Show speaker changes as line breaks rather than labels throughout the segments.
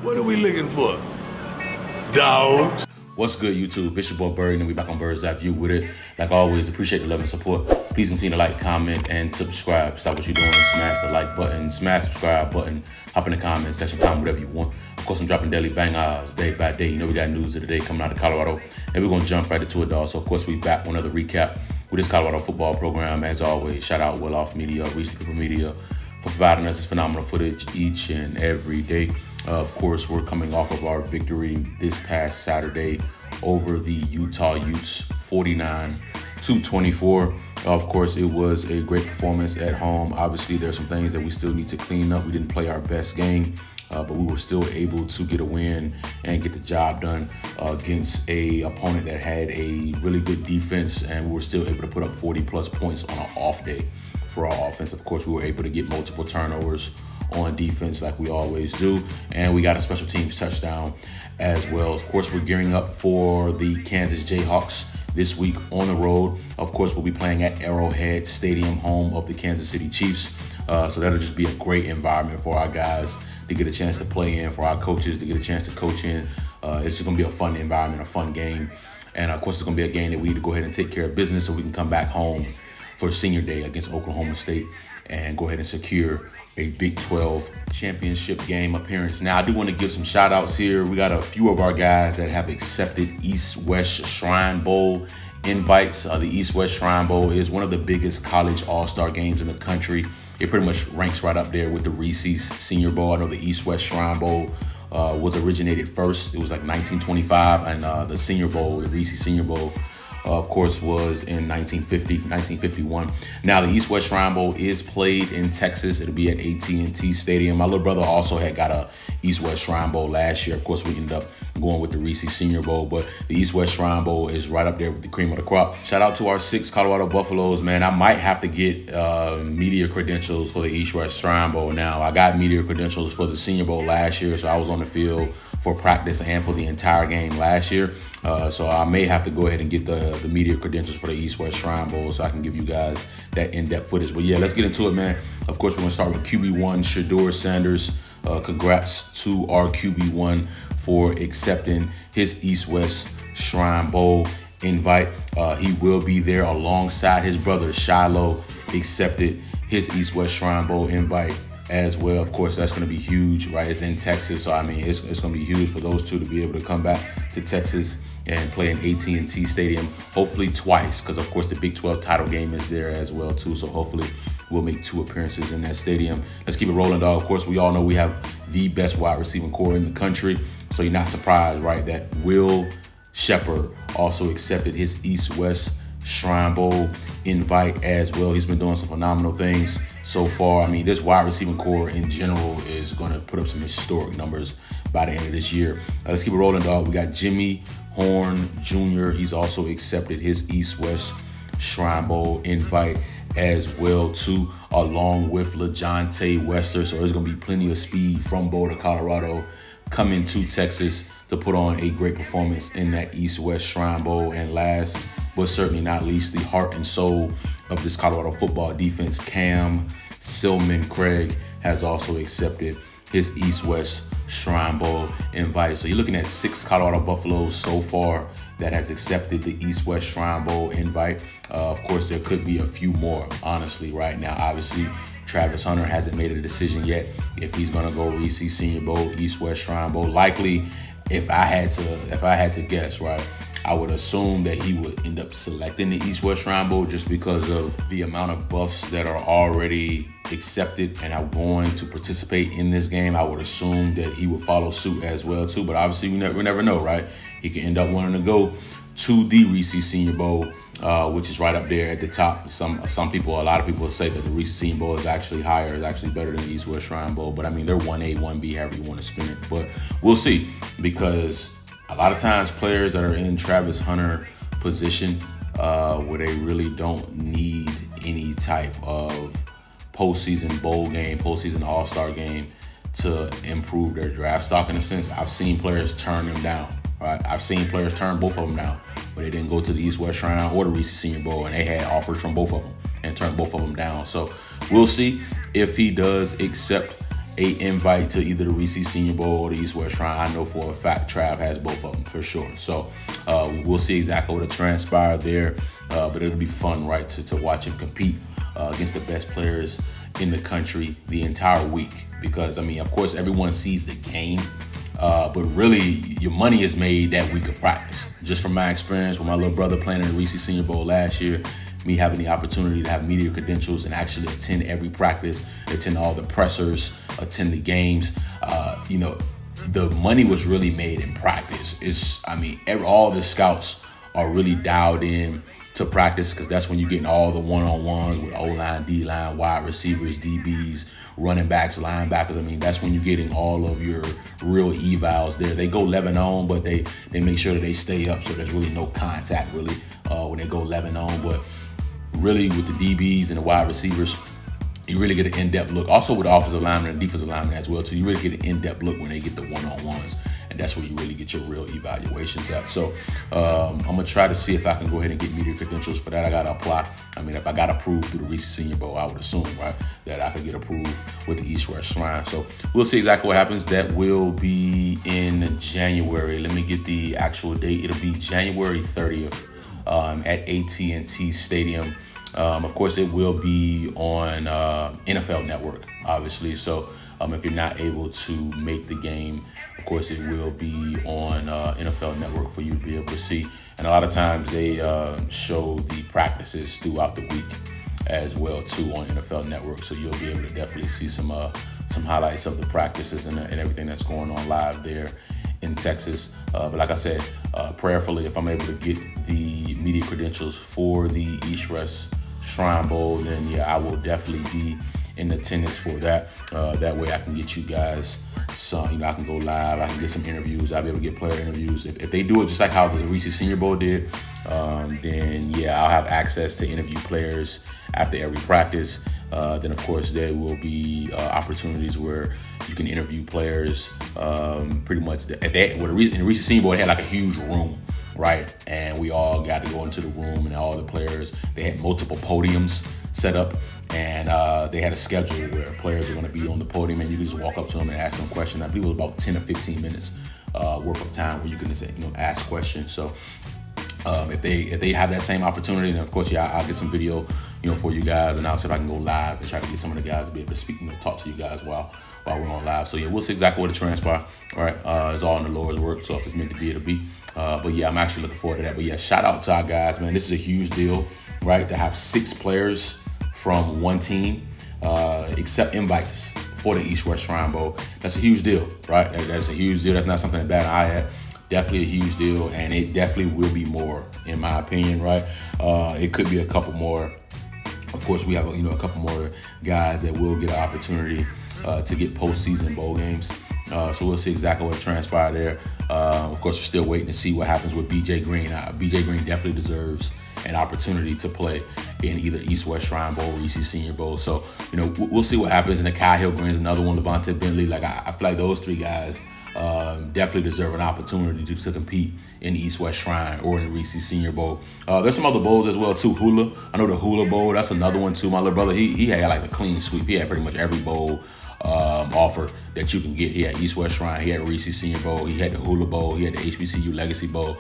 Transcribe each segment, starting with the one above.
What are we looking for? Dogs.
What's good, YouTube? It's your boy Bird, and we back on Bird's Eye View with it. Like always, appreciate the love and support. Please continue to like, comment, and subscribe. Stop what you're doing, smash the like button, smash subscribe button, hop in the comment section, comment whatever you want. Of course, I'm dropping daily bangers day by day. You know we got news of the day coming out of Colorado, and we're gonna jump right into it, dog. So of course, we back with another recap with this Colorado football program. As always, shout out Well Off Media, Reach People Media, for providing us this phenomenal footage each and every day. Of course, we're coming off of our victory this past Saturday over the Utah Utes, 49-24. Of course, it was a great performance at home. Obviously, there's some things that we still need to clean up. We didn't play our best game, but we were still able to get a win and get the job done against a opponent that had a really good defense, and we were still able to put up 40+ points on an off day for our offense. Of course, we were able to get multiple turnovers on defense like we always do, and we got a special teams touchdown as well. Of course, we're gearing up for the Kansas Jayhawks this week on the road. Of course, we'll be playing at Arrowhead Stadium, home of the Kansas City Chiefs. So that'll just be a great environment for our guys to get a chance to play in, for our coaches to get a chance to coach in. It's just gonna be a fun environment, a fun game. And of course, it's gonna be a game that we need to go ahead and take care of business so we can come back home for Senior Day against Oklahoma State and go ahead and secure a Big 12 championship game appearance. Now, I do want to give some shout outs here. We got a few of our guys that have accepted East-West Shrine Bowl invites. The East-West Shrine Bowl is one of the biggest college all-star games in the country. It pretty much ranks right up there with the Reese's Senior Bowl. I know the East-West Shrine Bowl was originated first. It was like 1925, and the Senior Bowl, the Reese's Senior Bowl, of course, was in 1951. Now, the East-West Shrine Bowl is played in Texas. It'll be at At&T Stadium. My little brother also had got a East-West Shrine Bowl last year. Of course, we ended up going with the Reese's Senior Bowl, but the East-West Shrine Bowl is right up there with the cream of the crop. Shout out to our 6 Colorado Buffaloes, man. I might have to get media credentials for the East-West Shrine Bowl now. I got media credentials for the Senior Bowl last year, so I was on the field for practice and for the entire game last year. So I may have to go ahead and get the media credentials for the East-West Shrine Bowl so I can give you guys that in-depth footage. But yeah, let's get into it, man. Of course, we're gonna start with QB1, Shedeur Sanders. Congrats to our QB1 for accepting his East-West Shrine Bowl invite. He will be there alongside his brother Shiloh, accepted his East-West Shrine Bowl invite as well. Of course, that's going to be huge, right? It's in Texas, so I mean, it's going to be huge for those two to be able to come back to Texas and play in At&T Stadium, hopefully twice, because of course the Big 12 title game is there as well too. So hopefully we'll make 2 appearances in that stadium. Let's keep it rolling, dog. Of course, we all know we have the best wide receiving core in the country, so you're not surprised, right, that Will Shepherd also accepted his East-West Shrine Bowl invite as well. He's been doing some phenomenal things so far. I mean, this wide receiving core in general is going to put up some historic numbers by the end of this year. Let's keep it rolling, dog. We got Jimmy Horn Jr. He's also accepted his East-West Shrine Bowl invite as well too, along with LaJohntay Wester. So there's going to be plenty of speed from Boulder, Colorado, coming to Texas to put on a great performance in that East-West Shrine Bowl. And last but certainly not least, the heart and soul of this Colorado football defense, Cam Silman Craig, has also accepted his East-West Shrine Bowl invite. So you're looking at 6 Colorado Buffaloes so far that has accepted the East-West Shrine Bowl invite. Of course, there could be a few more, honestly, right now. Obviously, Travis Hunter hasn't made a decision yet if he's going to go Reese's Senior Bowl, East-West Shrine Bowl. Likely, if I had to guess, right, I would assume that he would end up selecting the East-West Shrine Bowl just because of the amount of Buffs that are already accepted and are going to participate in this game. I would assume that he would follow suit as well too, but obviously we never know, right? He could end up wanting to go to the Reese's Senior Bowl, which is right up there at the top. Some people, a lot of people say that the Reese's Senior Bowl is actually higher, is actually better than the East-West Shrine Bowl, but I mean, they're 1A, 1B, however you want to spin it, but we'll see, because a lot of times players that are in Travis Hunter position where they really don't need any type of postseason bowl game, postseason all-star game to improve their draft stock in a sense. I've seen players turn them down, right? I've seen players turn both of them down, but they didn't go to the East-West Shrine or the Reese's Senior Bowl, and they had offers from both of them and turned both of them down. So we'll see if he does accept an invite to either the Reese Senior Bowl or the East West Shrine. I know for a fact Trav has both of them for sure. So we'll see exactly what will transpire there, but it'll be fun, right, to watch him compete against the best players in the country the entire week. Because, I mean, of course, everyone sees the game, but really your money is made that week of practice. Just from my experience with my little brother playing in the Reese Senior Bowl last year, me having the opportunity to have media credentials and actually attend every practice, attend all the pressers, attend the games, you know, the money was really made in practice. All the scouts are really dialed in to practice, because that's when you're getting all the one-on-ones with O-line, D-line, wide receivers, DBs, running backs, linebackers. I mean, that's when you're getting all of your real evals there. They go 11 on, but they make sure that they stay up, so there's really no contact really when they go 11 on. But really with the DBs and the wide receivers, you really get an in-depth look. Also with the offensive lineman and defensive lineman as well too. You really get an in-depth look when they get the one-on-ones. And that's where you really get your real evaluations at. So I'm gonna try to see if I can go ahead and get media credentials for that. I gotta apply. I mean, if I got approved through the Reese Senior Bowl, I would assume, right, that I could get approved with the East West Shrine. So we'll see exactly what happens. That will be in January. Let me get the actual date. It'll be January 30th at At&T Stadium. Of course, it will be on NFL Network, obviously. So if you're not able to make the game, of course, it will be on NFL Network for you to be able to see. And a lot of times they show the practices throughout the week as well, too, on NFL Network. So you'll be able to definitely see some highlights of the practices and everything that's going on live there in Texas. But like I said, prayerfully, if I'm able to get the media credentials for the East West Shrine Bowl, then yeah, I will definitely be in attendance for that. That way I can get you guys some, you know, I can go live, I can get some interviews, I'll be able to get player interviews. If they do it just like how the Reese Senior Bowl did, then yeah, I'll have access to interview players after every practice. Then of course there will be opportunities where you can interview players pretty much. In the Reese Senior Bowl, they had like a huge room, right? And we all got to go into the room, and all the players, they had multiple podiums set up, and they had a schedule where players are going to be on the podium, and you can just walk up to them and ask them questions. I believe it was about 10 or 15 minutes worth of time where you can just, you know, ask questions. So if they have that same opportunity, then of course, yeah, I'll get some video, you know, for you guys, and I'll see if I can go live and try to get some of the guys to be able to speak, you know, talk to you guys while we're on live. So yeah, we'll see exactly what it transpire. All right, it's all in the Lord's work. So if it's meant to be, it'll be. But yeah, I'm actually looking forward to that. But yeah, shout out to our guys, man. This is a huge deal, right? To have 6 players from one team accept invites for the East West Shrine Bowl. That's a huge deal, right? That's a huge deal. That's not something that bat an eye at. Definitely a huge deal, and it definitely will be more, in my opinion, right? It could be a couple more. Of course, we have, you know, a couple more guys that will get an opportunity to get postseason bowl games. So we'll see exactly what transpired there. Of course, we're still waiting to see what happens with BJ Green. BJ Green definitely deserves an opportunity to play in either East West Shrine Bowl or Reese Senior Bowl. So, you know, we'll see what happens. And the Kyle Hill Green's another one, Levante Bentley. Like, I feel like those 3 guys definitely deserve an opportunity to compete in the East West Shrine or in the Reese Senior Bowl. There's some other bowls as well too. Hula, I know the Hula Bowl, that's another one too. My little brother, he had like a clean sweep. He had pretty much every bowl offer that you can get. He had East West Shrine, he had Reese Senior Bowl, he had the Hula Bowl, he had the HBCU Legacy Bowl.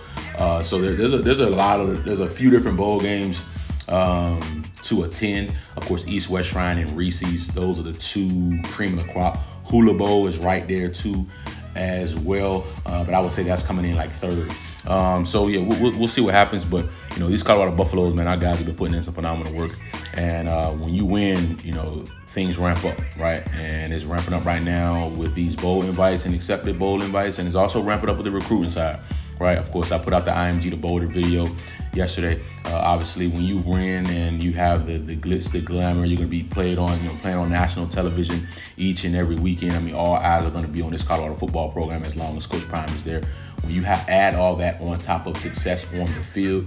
So there's a few different bowl games to attend. Of course, East West Shrine and Reese's, those are the 2 cream of the crop. Hula Bowl is right there too as well, but I would say that's coming in like 3rd. So yeah, we'll see what happens. But you know, these Colorado Buffaloes, man, our guys have been putting in some phenomenal work. And when you win, you know, things ramp up, right? And it's ramping up right now with these bowl invites and accepted bowl invites, and it's also ramping up with the recruiting side, right? Of course, I put out the IMG the Boulder video yesterday. Obviously, when you win and you have the glitz, the glamour, you're gonna be playing on national television each and every weekend. I mean, all eyes are gonna be on this Colorado football program as long as Coach Prime is there. When you add all that on top of success on the field,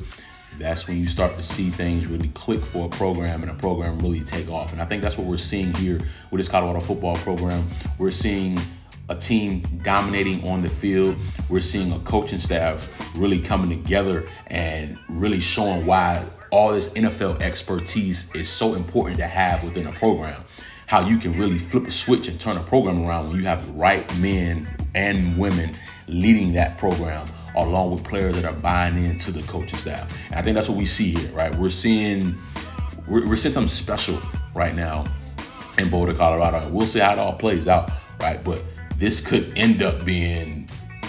that's when you start to see things really click for a program, and a program really take off. And I think that's what we're seeing here with this Colorado football program. We're seeing a team dominating on the field. We're seeing a coaching staff really coming together and really showing why all this NFL expertise is so important to have within a program. how you can really flip a switch and turn a program around when you have the right men and women leading that program, along with players that are buying into the coaching staff. And I think that's what we see here, right? We're seeing something special right now in Boulder, Colorado. And we'll see how it all plays out, right? But this could end up being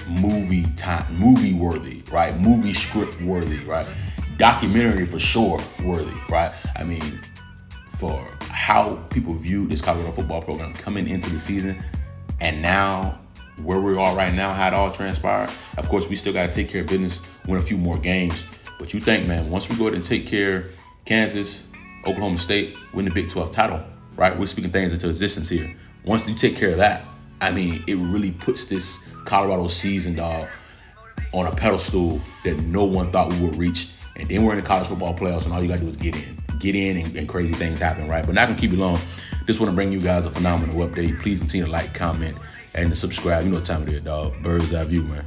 movie worthy, right? Movie script worthy, right? Documentary for sure worthy, right? I mean, for how people view this Colorado football program coming into the season, and now where we are right now, how it all transpired. Of course, we still got to take care of business, win a few more games. But you think, man, once we go ahead and take care of Kansas, Oklahoma State, win the Big 12 title, right? We're speaking things into existence here. Once you take care of that, I mean, it really puts this Colorado season, dog, on a pedestal that no one thought we would reach. And then we're in the college football playoffs, and all you got to do is get in, and crazy things happen, right? But not going to keep you long. Just want to bring you guys a phenomenal update. Please continue to like, comment, and to subscribe. You know what time it is, dog. Bird's eye view, man.